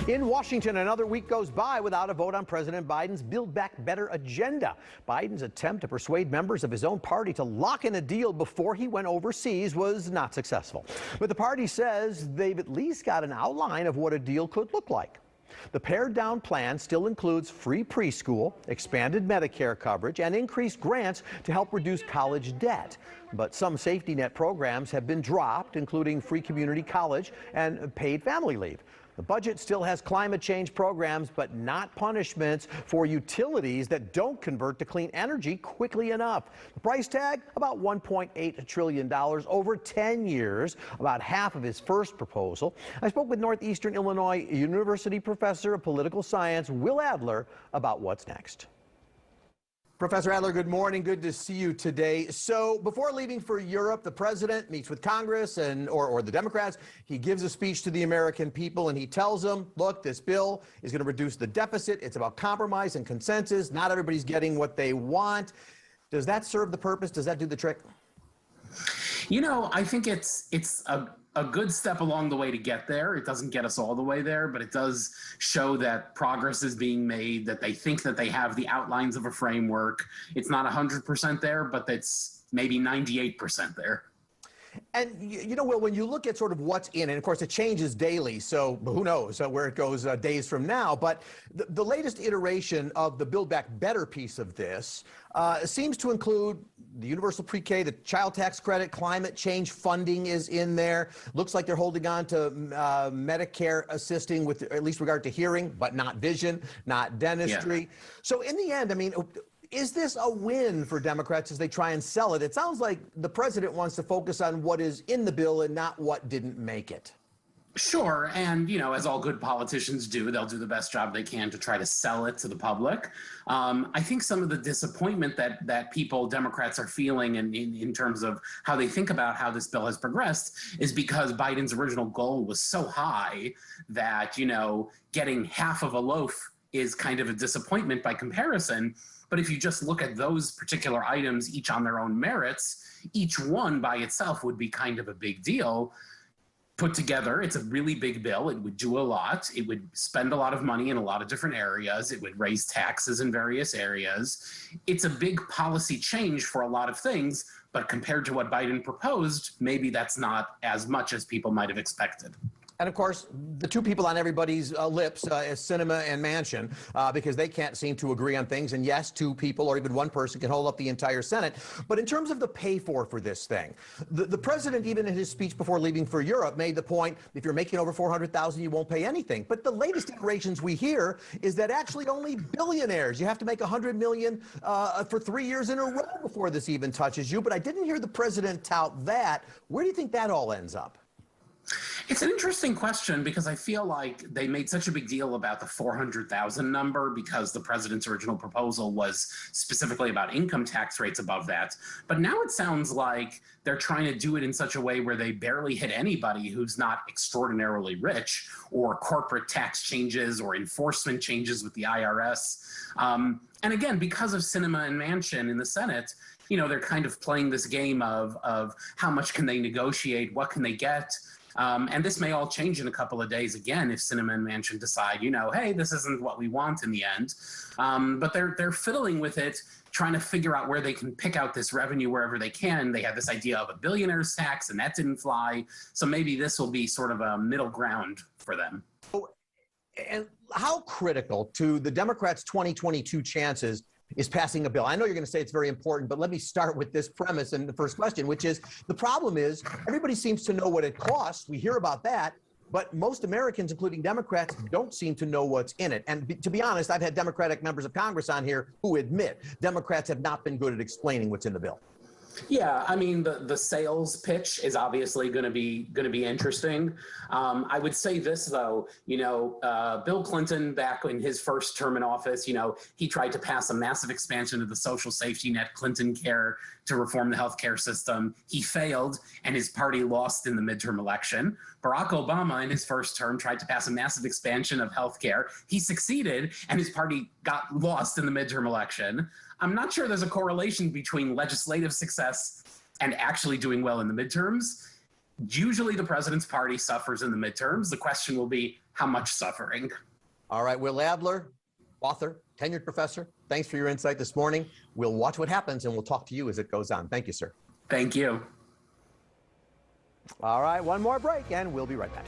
In Washington, another week goes by without a vote on President Biden's Build Back Better agenda. Biden's attempt to persuade members of his own party to lock in a deal before he went overseas was not successful. But the party says they've at least got an outline of what a deal could look like. The pared-down plan still includes free preschool, expanded Medicare coverage, and increased grants to help reduce college debt. But some safety net programs have been dropped, including free community college and paid family leave. The budget still has climate change programs, but not punishments for utilities that don't convert to clean energy quickly enough. The price tag, about $1.8 trillion over 10 years, about half of his first proposal. I spoke with Northeastern Illinois University professor of political science, Will Adler, about what's next. Professor Adler, good morning. Good to see you today. So before leaving for Europe, the president meets with Congress or the Democrats. He gives a speech to the American people and he tells them, look, this bill is going to reduce the deficit. It's about compromise and consensus. Not everybody's getting what they want. Does that serve the purpose? Does that do the trick? You know, I think it's a good step along the way to get there. It doesn't get us all the way there, but it does show that progress is being made, that they think that they have the outlines of a framework. It's not 100% there, but it's maybe 98% there. And, you know, Will, when you look at sort of what's in it, and of course it changes daily, so who knows where it goes days from now, but the latest iteration of the Build Back Better piece of this seems to include the universal pre-K, the child tax credit, climate change funding is in there. Looks like they're holding on to Medicare assisting with at least regard to hearing, but not vision, not dentistry. Yeah. So in the end, I mean, is this a win for Democrats as they try and sell it? It sounds like the president wants to focus on what is in the bill and not what didn't make it. Sure. And, you know, as all good politicians do, they'll do the best job they can to try to sell it to the public. I think some of the disappointment that people, Democrats, are feeling in terms of how they think about how this bill has progressed is because Biden's original goal was so high that, you know, getting half of a loaf is kind of a disappointment by comparison. But if you just look at those particular items, each on their own merits, each one by itself would be kind of a big deal. Put together, it's a really big bill. It would do a lot. It would spend a lot of money in a lot of different areas. It would raise taxes in various areas. It's a big policy change for a lot of things, but compared to what Biden proposed, maybe that's not as much as people might have expected. And of course, the two people on everybody's lips is Sinema and Manchin, because they can't seem to agree on things. And yes, two people or even one person can hold up the entire Senate. But in terms of the pay for this thing, the president, even in his speech before leaving for Europe, made the point, if you're making over $400,000, you won't pay anything. But the latest iterations we hear is that actually only billionaires, you have to make $100 million for 3 years in a row before this even touches you. But I didn't hear the president tout that. Where do you think that all ends up? It's an interesting question because I feel like they made such a big deal about the 400,000 number because the president's original proposal was specifically about income tax rates above that. But now it sounds like they're trying to do it in such a way where they barely hit anybody who's not extraordinarily rich, or corporate tax changes or enforcement changes with the IRS. And again, because of Sinema and Manchin in the Senate, you know, they're kind of playing this game of how much can they negotiate, what can they get? And this may all change in a couple of days again if Sinema and Manchin decide, you know, hey, this isn't what we want in the end. But they're fiddling with it, trying to figure out where they can pick out this revenue wherever they can. They had this idea of a billionaire's tax, and that didn't fly. So maybe this will be sort of a middle ground for them. And how critical to the Democrats' 2022 chances is passing a bill? I know you're going to say it's very important, but let me start with this premise and the first question, which is the problem is everybody seems to know what it costs. We hear about that, but most Americans, including Democrats, don't seem to know what's in it. And to be honest, I've had Democratic members of Congress on here who admit Democrats have not been good at explaining what's in the bill. Yeah, I mean, the sales pitch is obviously going to be interesting. I would say this, though, you know, Bill Clinton, back in his first term in office, you know, he tried to pass a massive expansion of the social safety net, Clinton Care, to reform the healthcare system. He failed, and his party lost in the midterm election. Barack Obama, in his first term, tried to pass a massive expansion of healthcare. He succeeded, and his party got lost in the midterm election. I'm not sure there's a correlation between legislative success and actually doing well in the midterms. Usually the president's party suffers in the midterms. The question will be how much suffering. All right, Will Adler, author, tenured professor, thanks for your insight this morning. We'll watch what happens and we'll talk to you as it goes on. Thank you, sir. Thank you. All right, one more break and we'll be right back.